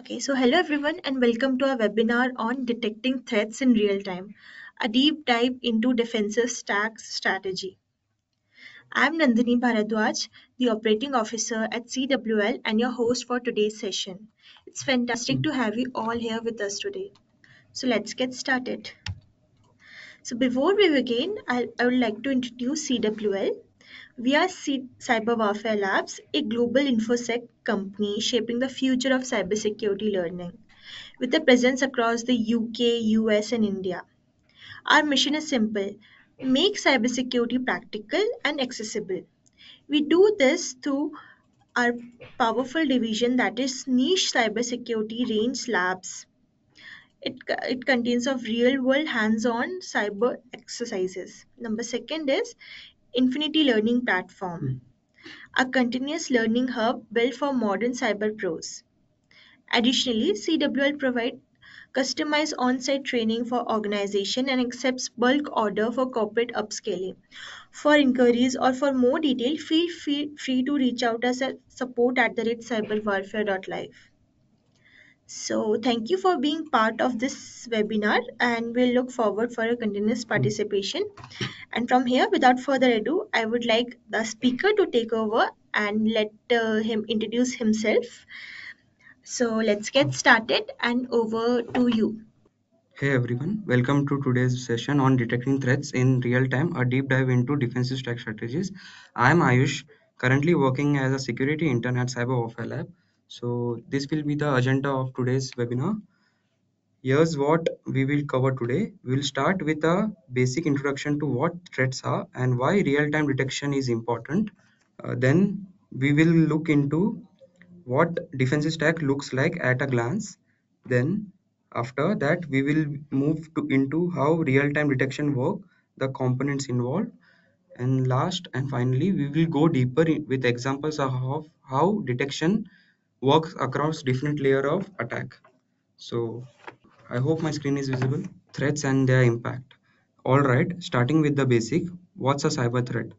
Okay, so hello everyone, and welcome to our webinar on detecting threats in real time, a deep dive into defensive stack strategy. I'm Nandini Bharadwaj, the operating officer at CWL and your host for today's session. It's fantastic to have you all here with us today. So let's get started. So before we begin, I would like to introduce CWL. We are CyberWarFare Labs, a global infosec company shaping the future of cybersecurity learning. With a presence across the UK, US, and India. Our mission is simple: make cybersecurity practical and accessible. We do this through our powerful division that is Niche Cybersecurity Range Labs. It contains of real world hands-on cyber exercises. Number second is Infinity Learning Platform, a continuous learning hub built for modern cyber pros. Additionally, CWL provides customized on-site training for organization and accepts bulk order for corporate upscaling. For inquiries or for more detail, feel free to reach out us at support@cyberwarfare.live. So thank you for being part of this webinar and we'll look forward for your continuous participation. And from here, without further ado, I would like the speaker to take over and let him introduce himself. So let's get started and over to you. Hey everyone, welcome to today's session on detecting threats in real time, a deep dive into defensive stack strategies. I am Ayush, currently working as a security intern at CyberWarFare Lab. So this will be the agenda of today's webinar. Here's what we will cover today. We will start with a basic introduction to what threats are and why real-time detection is important. Then we will look into what defensive stack looks like at a glance. Then after that we will move into how real-time detection work, the components involved, and last and finally we will go deeper with examples of how detection works across different layer of attack. So I hope my screen is visible. Threats and their impact. All right, starting with the basic. What's a cyber threat?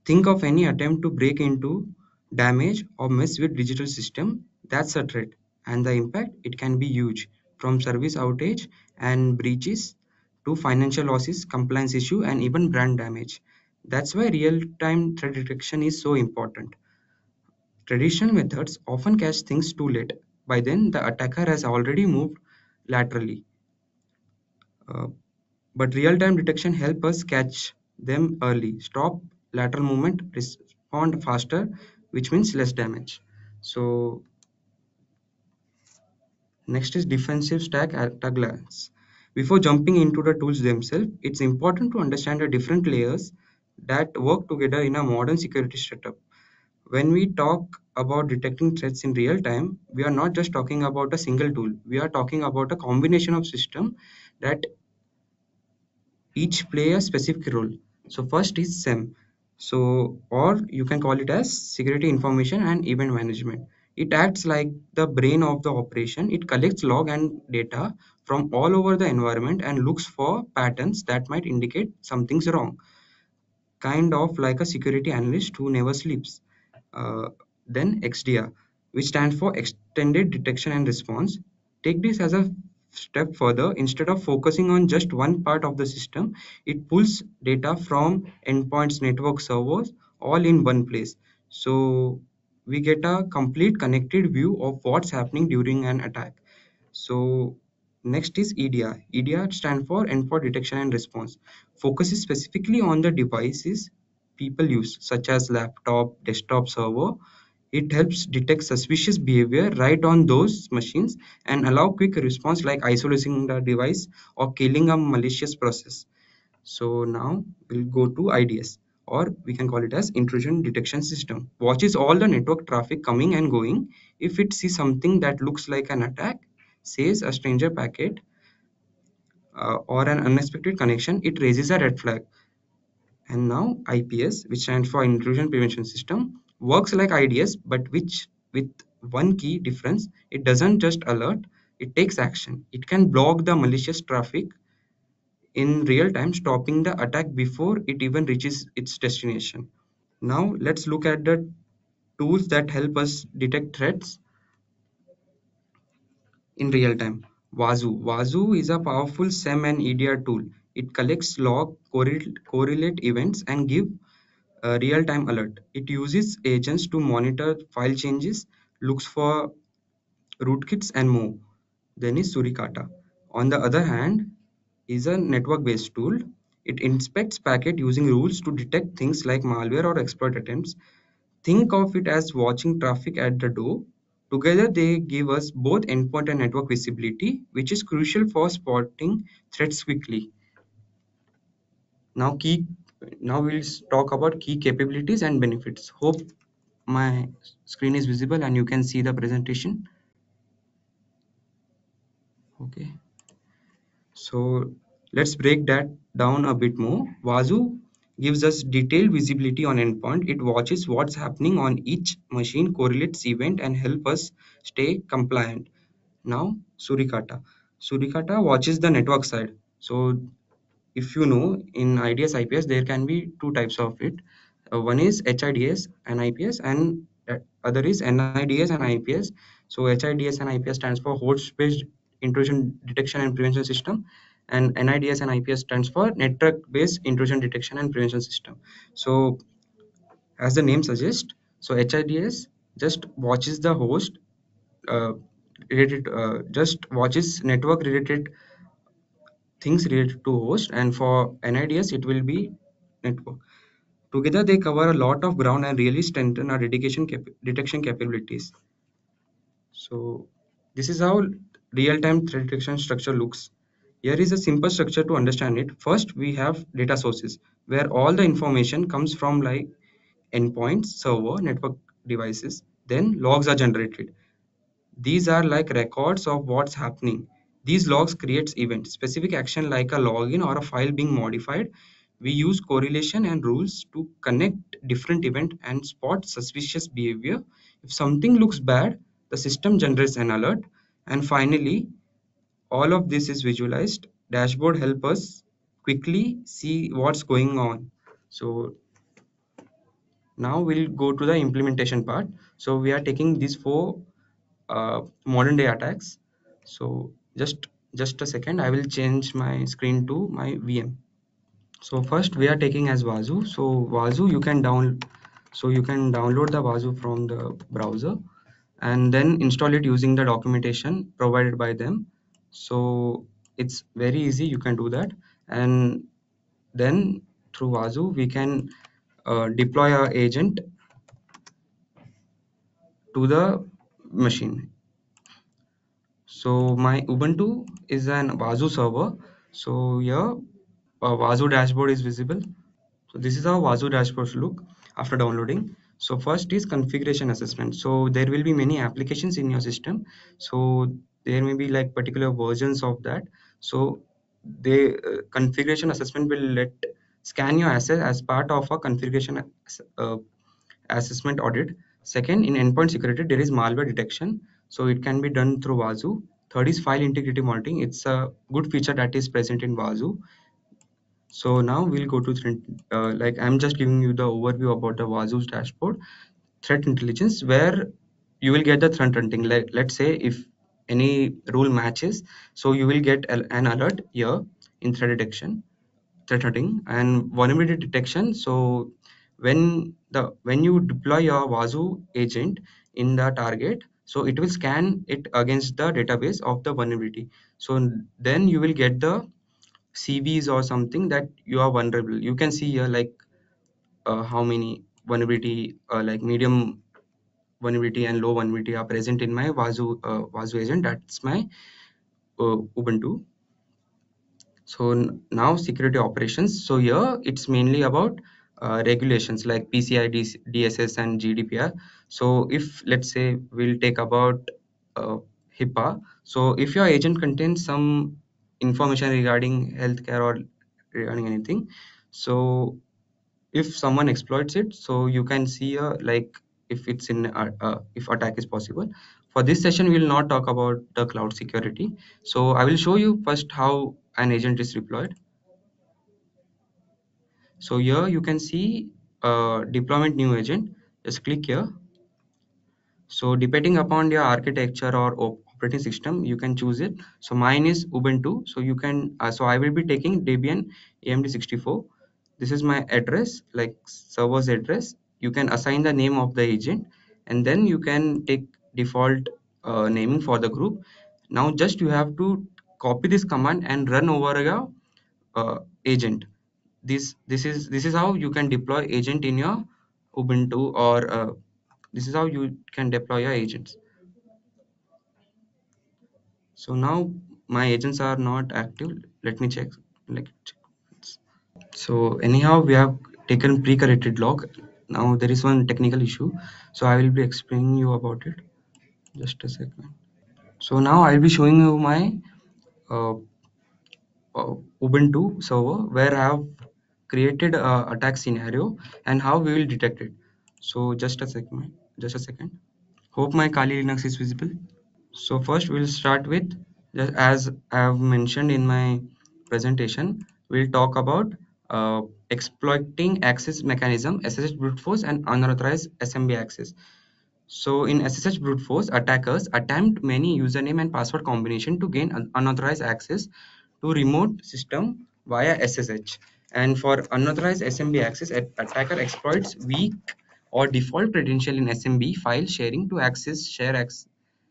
Think of any attempt to break into, damage, or mess with digital system. That's a threat, and the impact it can be huge, from service outage and breaches to financial losses, compliance issue, and even brand damage. That's why real-time threat detection is so important. Traditional methods often catch things too late. By then, the attacker has already moved laterally. Uh, but real-time detection help us catch them early, stop lateral movement, respond faster, which means less damage. So next is defensive stack at a glance. Before jumping into the tools themselves, it's important to understand the different layers that work together in a modern security setup. When we talk about detecting threats in real time, we are not just talking about a single tool. We are talking about a combination of systems that each play a specific role. So first is SEM. So, or you can call it as security information and event management. It acts like the brain of the operation. It collects log and data from all over the environment and looks for patterns that might indicate something's wrong, kind of like a security analyst who never sleeps. Uh, then XDR, which stands for Extended Detection and Response. Take this as a step further. Instead of focusing on just one part of the system, it pulls data from endpoints, network servers, all in one place. So we get a complete connected view of what's happening during an attack. So next is EDR. EDR stands for Endpoint Detection and Response. Focuses specifically on the devices people use, such as laptop, desktop, server. It helps detect suspicious behavior right on those machines and allow quick response like isolating the device or killing a malicious process. So now we'll go to IDS, or we can call it as intrusion detection system. Watches all the network traffic coming and going. If it sees something that looks like an attack, says a stranger packet, or an unexpected connection, it raises a red flag. And now IPS, which stands for intrusion prevention system, works like IDS, but which with one key difference: it doesn't just alert, it takes action. It can block the malicious traffic in real time, stopping the attack before it even reaches its destination. Now let's look at the tools that help us detect threats. in real time. Wazoo is a powerful SEM and EDR tool. It collects log, correlate events, and give a real-time alert. It uses agents to monitor file changes, looks for rootkits, and more. Then is Suricata. On the other hand, is a network-based tool. It inspects packet using rules to detect things like malware or exploit attempts. Think of it as watching traffic at the door. Together, they give us both endpoint and network visibility, which is crucial for spotting threats quickly. Now, now we'll talk about key capabilities and benefits. Hope my screen is visible and you can see the presentation. Okay. So let's break that down a bit more. Wazoo gives us detailed visibility on endpoint. It watches what's happening on each machine, correlates event, and help us stay compliant. Now, Suricata. Suricata watches the network side. So if you know, in IDS IPS there can be two types of it. One is HIDS and IPS, and other is NIDS and IPS. So HIDS and IPS stands for host based intrusion detection and prevention system, and NIDS and IPS stands for network based intrusion detection and prevention system. So as the name suggests, so HIDS just watches the host, uh, related just watches network related things related to host, and for NIDS it will be network. Together they cover a lot of ground and really strengthen our detection capabilities. So this is how real-time threat detection structure looks. Here is a simple structure to understand it. First, we have data sources where all the information comes from, like endpoints, server, network devices. Then logs are generated. These are like records of what's happening. These logs creates events, specific action like a login or a file being modified. We use correlation and rules to connect different event and spot suspicious behavior. If something looks bad, the system generates an alert. And finally, all of this is visualized. Dashboard help us quickly see what's going on. So now we'll go to the implementation part. So we are taking these four modern day attacks. So just a second, I will change my screen to my VM. So first we are taking as Wazoo. So Wazoo you can download the Wazoo from the browser and then install it using the documentation provided by them. So it's very easy, you can do that. And then through Wazoo we can deploy our agent to the machine. So my Ubuntu is an Wazoo server. So here a Wazoo dashboard is visible. So this is how Wazoo dashboards look after downloading. So first is configuration assessment. So there will be many applications in your system. So there may be like particular versions of that. So the configuration assessment will let scan your assets as part of a configuration uh, assessment audit. Second, in endpoint security, there is malware detection. So it can be done through Wazoo. Third is file integrity monitoring. It's a good feature that is present in Wazoo. So now we'll go to like I'm just giving you the overview about the Wazoo's dashboard. Threat intelligence, where you will get the threat hunting. Like let's say if any rule matches, so you will get an alert here in threat hunting and vulnerability detection. So when you deploy your Wazoo agent in the target, so it will scan it against the database of the vulnerability. So then you will get the CVs or something that you are vulnerable. You can see here like how many vulnerability, like medium vulnerability and low vulnerability are present in my Wazoo agent. That's my Ubuntu. So now security operations. So here it's mainly about regulations like PCI, DSS, and GDPR. So if let's say we'll take about uh, HIPAA. So if your agent contains some information regarding healthcare or regarding anything, so if someone exploits it, so you can see like if it's in if attack is possible. For this session we will not talk about the cloud security, so I will show you first how an agent is deployed. So here you can see deployment new agent. Just click here. So depending upon your architecture or operating system, you can choose it. So mine is Ubuntu, so you can so I will be taking Debian AMD64. This is my address, like server's address. You can assign the name of the agent, and then you can take default naming for the group. Now just you have to copy this command and run over your agent. This is how you can deploy agent in your Ubuntu, or this is how you can deploy your agents. So now my agents are not active. Let me check. Check. So anyhow, we have taken pre-corrected log. Now there is one technical issue, so I will be explaining you about it. Just a second. So now I will be showing you my uh, Ubuntu server, where I have created a attack scenario and how we will detect it. So just a second. Just a second. Hope my Kali Linux is visible. So first we'll start with, just as I have mentioned in my presentation, we'll talk about exploiting access mechanism, SSH brute force, and unauthorized SMB access. So in SSH brute force, attackers attempt many username and password combination to gain unauthorized access to remote system via SSH. And for unauthorized SMB access, attacker exploits weak or default credential in SMB file sharing to access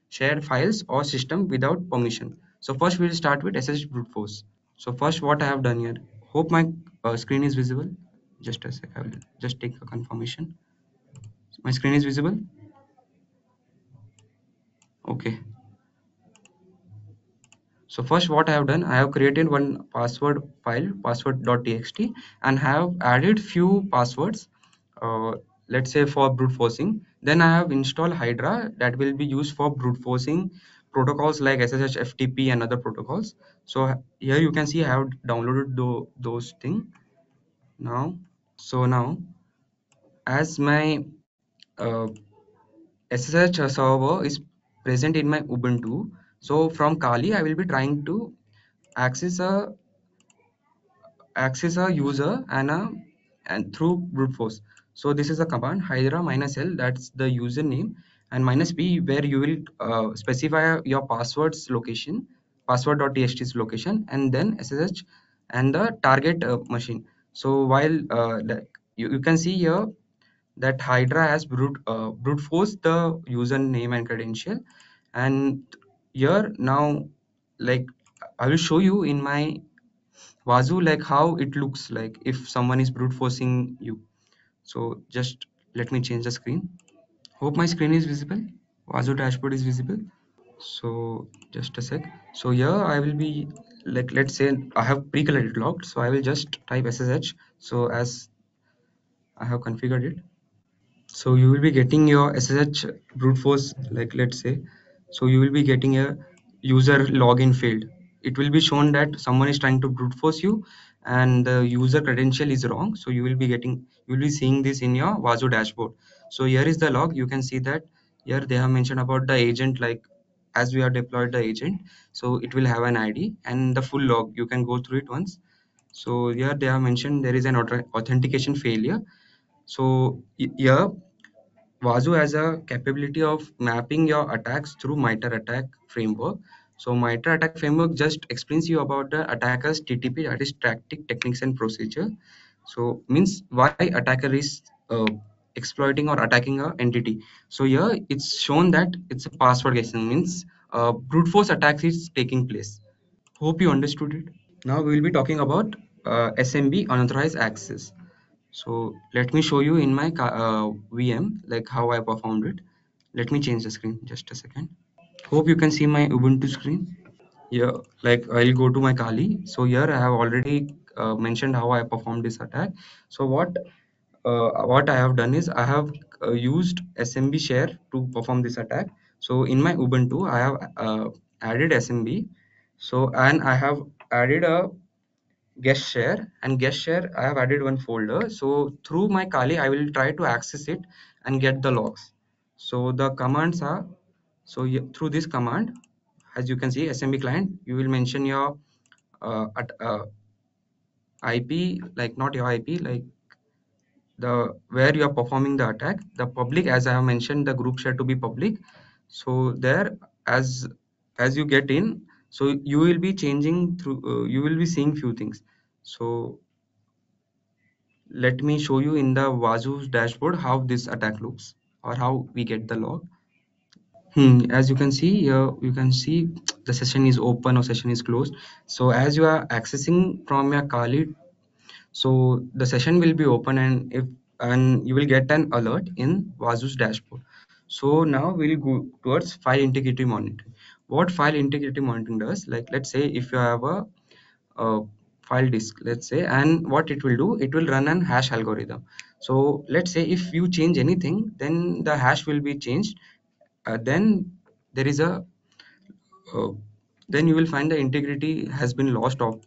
share files or system without permission. So first we'll start with SSH brute force. So first what I have done here, hope my screen is visible. Just a sec, I will just take a confirmation. My screen is visible. Okay. So first what I have done, I have created one password file, password.txt, and have added few passwords, uh, let's say for brute forcing. Then I have installed Hydra that will be used for brute forcing protocols like SSH, FTP, and other protocols. So here you can see I have downloaded those things now. So now, as my uh, SSH server is present in my Ubuntu, so from Kali I will be trying to access a user and through brute force. So this is a command hydra minus l, that's the username, and minus b, where you will specify your password's location, password.txt's location, and then ssh and the target machine. So while you can see here that hydra has brute force the username and credential. And here now, like, I will show you in my Wazoo, like how it looks like if someone is brute forcing you. So just let me change the screen. Hope my screen is visible. Wazoo dashboard is visible. So just a sec. So here I will be, like, let's say I have pre-collected logged. So I will just type SSH. So as I have configured it. So you will be getting your SSH brute force, like, let's say. So you will be getting a user login field. It will be shown that someone is trying to brute force you and the user credential is wrong. So you will be seeing this in your Wazoo dashboard. So here is the log. You can see that here they have mentioned about the agent, like as we have deployed the agent. So it will have an ID and the full log. You can go through it once. So here they have mentioned there is an authentication failure. So here Wazoo has a capability of mapping your attacks through MITRE ATT&CK framework. So MITRE ATT&CK framework just explains you about the attacker's TTP, that is tactic, techniques, and procedure. So means why attacker is exploiting or attacking a entity. So here it's shown that it's a password guessing, means brute force attack is taking place. Hope you understood it. Now we will be talking about SMB, unauthorized access. So let me show you in my VM, like how I performed it. Let me change the screen, just a second. Hope you can see my Ubuntu screen. Yeah, like I'll go to my Kali. So here I have already mentioned how I performed this attack. So what I have done is I have used SMB share to perform this attack. So in my Ubuntu I have added SMB. So and I have added a guest share, and guest share I have added one folder. So through my Kali I will try to access it and get the logs. So the commands are, so through this command, as you can see, SMB client, you will mention your at, IP, like not your IP, like the where you are performing the attack, the public, as I have mentioned the group share to be public. So there, as as you get in, so you will be changing through, you will be seeing few things. So let me show you in the Wazoo's dashboard how this attack looks, or how we get the log. As you can see here, you can see the session is open or session is closed. So as you are accessing from your Kali, so the session will be open, and you will get an alert in Wazoo's dashboard. So now we'll go towards file integrity monitoring. What file integrity monitoring does, like let's say if you have a file disk, let's say, and what it will do, it will run an hash algorithm. So let's say if you change anything, then the hash will be changed. Then there is a uh, then you will find the integrity has been lost off.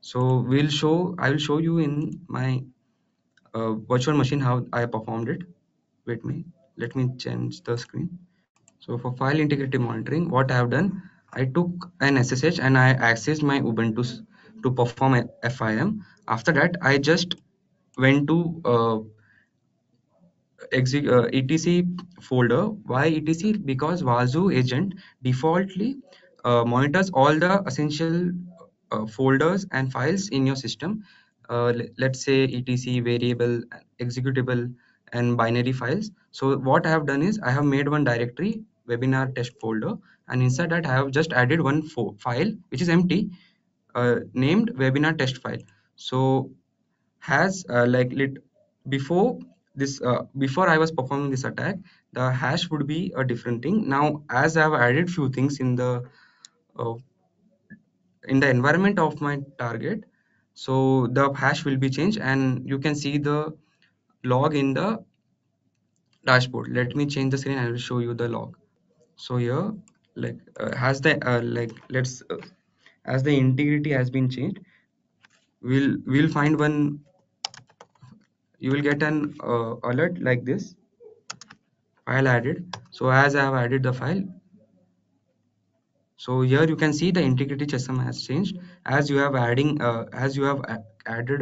So I will show you in my virtual machine how I performed it. Wait me, let me change the screen. So for file integrity monitoring, what I have done, I took an SSH and I accessed my Ubuntu to perform a FIM. After that, I just went to etc folder. Why etc? Because Wazoo agent defaultly monitors all the essential folders and files in your system. Let's say etc variable, executable, and binary files. So what I have done is I have made one directory, webinar test folder, and inside that I have just added one file which is empty, named webinar test file. So has like lit before this before I was performing this attack, the hash would be a different thing. Now as I have added few things uh, in the environment of my target, so the hash will be changed, and you can see the log in the dashboard. Let me change the screen and I will show you the log. So here, like has the like let's as the integrity has been changed, we'll find one, you will get an alert like this, file added. So as I have added the file, so here you can see the integrity checksum has changed. As you have added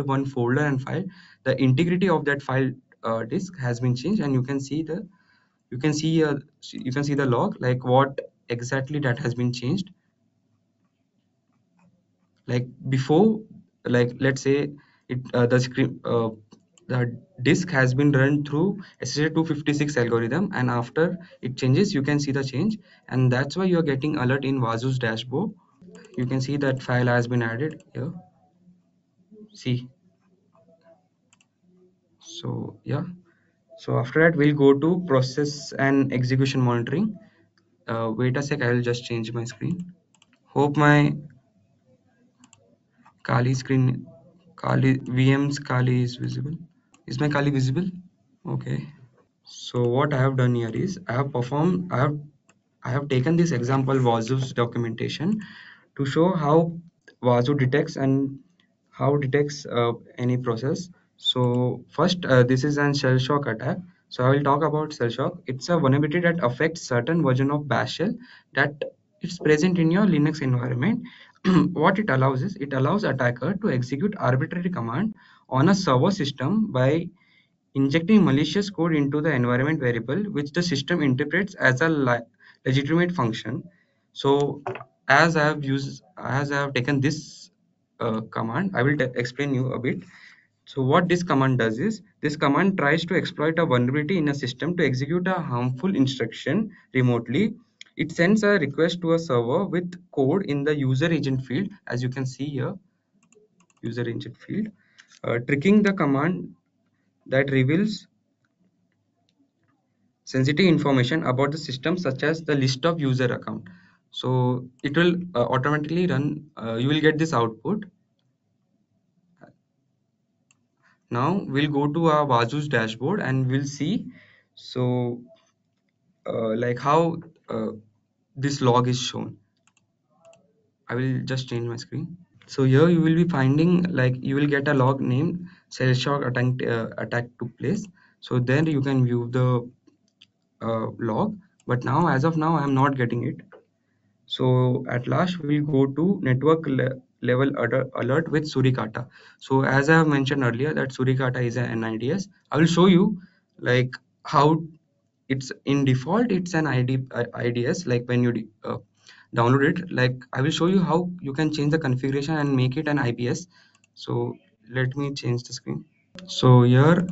one folder and file, the integrity of that file disk has been changed, and you can see the you can see the log, like what exactly that has been changed. Like before, like let's say the disk has been run through SSH256 algorithm, and after it changes you can see the change, and that's why you're getting alert in Wazoo's dashboard. You can see that file has been added here, see. So yeah, so after that we'll go to process and execution monitoring. Wait a sec, I will just change my screen. Hope my Kali screen, Kali VM's Kali is visible. Is my Kali visible? Okay. So what I have done here is I have taken this example Wazoo's documentation to show how Wazoo detects and how detects any process. So first, this is an shell shock attack. So I will talk about shell shock. It's a vulnerability that affects certain version of bash shell that is present in your Linux environment. What it allows is it allows attacker to execute arbitrary command on a server system by injecting malicious code into the environment variable, which the system interprets as a legitimate function. So as I have taken this command, I will explain you a bit. So what this command does is, this command tries to exploit a vulnerability in a system to execute a harmful instruction remotely. It sends a request to a server with code in the user agent field, as you can see here, user agent field, tricking the command that reveals sensitive information about the system, such as the list of user account. So it will automatically run, you will get this output. Now we'll go to our Wazoo's dashboard and we'll see, so like how this log is shown. I will just change my screen. So here you will be finding, like you will get a log named cell shock attack took place. So then you can view the log, but now as of now I am not getting it. So at last we'll go to network level alert with Suricata. So as I have mentioned earlier that Suricata is an NIDS. I will show you like how it's in default, it's an IDS, like when you download it. Like I will show you how you can change the configuration and make it an IPS. So let me change the screen. So here,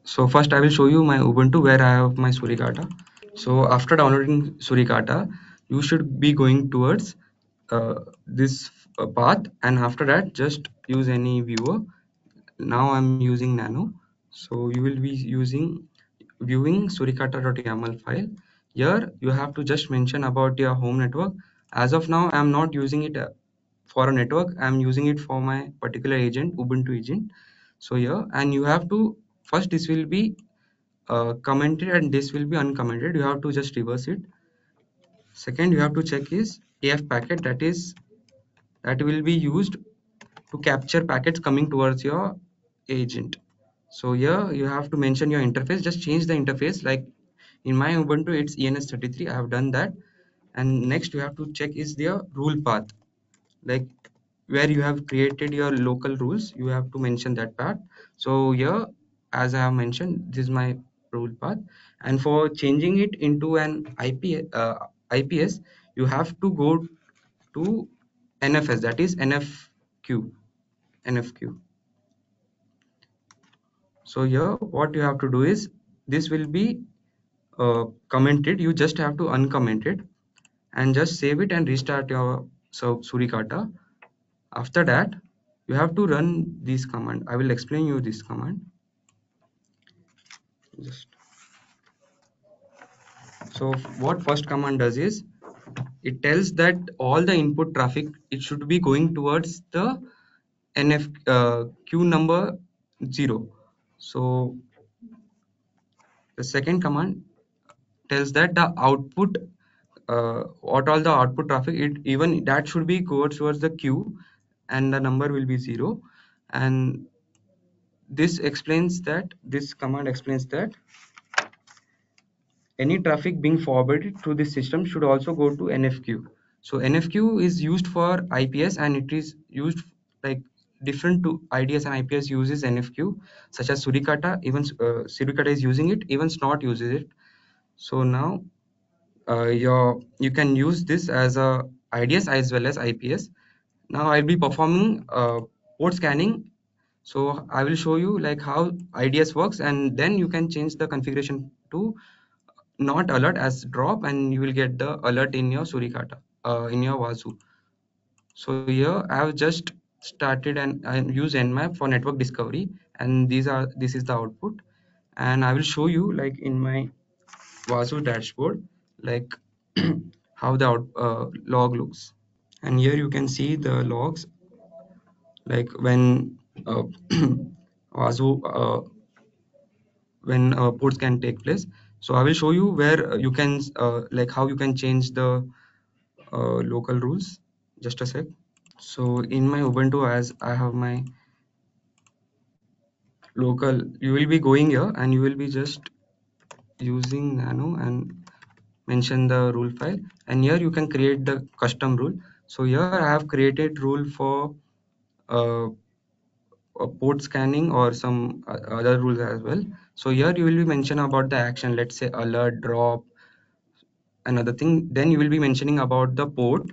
so first I will show you my Ubuntu where I have my Suricata. So after downloading Suricata, you should be going towards this path, and after that just use any viewer. Now I'm using Nano, so you will be using viewing suricata.yaml file. Here you have to just mention about your home network. As of now I'm not using it for a network, I'm using it for my particular agent, Ubuntu agent. So here, and you have to first, this will be commented and this will be uncommented. You have to just reverse it. Second, you have to check is AF packet, that will be used to capture packets coming towards your agent. So here you have to mention your interface. Just change the interface. Like in my Ubuntu it's ENS33, I have done that. And next you have to check is the rule path, like where you have created your local rules, you have to mention that part. So here, as I have mentioned, this is my rule path. And for changing it into an IPS, you have to go to NFS, that is NFQ. So here what you have to do is, this will be commented, you just have to uncomment it and just save it and restart your Suricata. After that you have to run this command. I will explain you this command. Just so what first command does is, it tells that all the input traffic, it should be going towards the NF queue number 0. So the second command tells that the output, what all the output traffic, it even that should be towards the queue and the number will be 0. And this command explains that any traffic being forwarded through this system should also go to NFQ. So NFQ is used for IPS, and it is used like different to IDS and IPS uses NFQ, such as Suricata. Even Suricata is using it. Even Snort uses it. So now you can use this as a IDS as well as IPS. Now I'll be performing port scanning. So I will show you like how IDS works, and then you can change the configuration to not alert as drop, and you will get the alert in your Suricata, in your Vasu. So here I have just started and I use Nmap for network discovery, and this is the output. And I will show you like in my Vasu dashboard, like how the log looks. And here you can see the logs, like when Vasu when ports can take place. So I will show you where you can like how you can change the local rules. Just a sec. So in my Ubuntu, as I have my local, you will be going here and you will be just using Nano and mention the rule file, and here you can create the custom rule. So here I have created rule for uh, port scanning or some other rules as well. So here you will be mention about the action, let's say alert, drop, another thing. Then you will be mentioning about the port.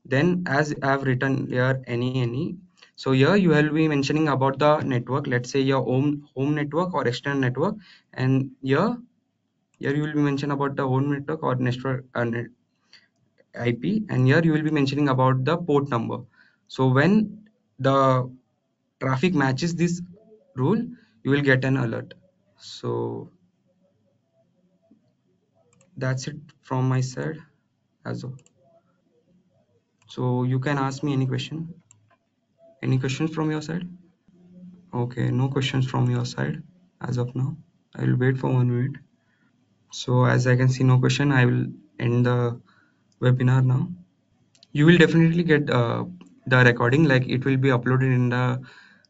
Then as I have written here any. So here you will be mentioning about the network, let's say your home network or external network. And here you will be mentioning about the home network or network IP, and here you will be mentioning about the port number. So when the traffic matches this rule, you will get an alert. So that's it from my side as of. So you can ask me any question. Any questions from your side? Okay, no questions from your side as of now. I will wait for 1 minute. So as I can see no question, I will end the webinar now. You will definitely get the recording, like it will be uploaded in the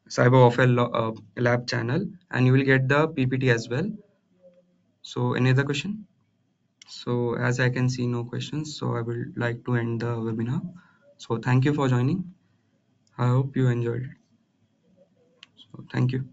CyberWarFare lab channel, and you will get the PPT as well. So any other question? So as I can see no questions, so I would like to end the webinar. So thank you for joining. I hope you enjoyed it. So thank you.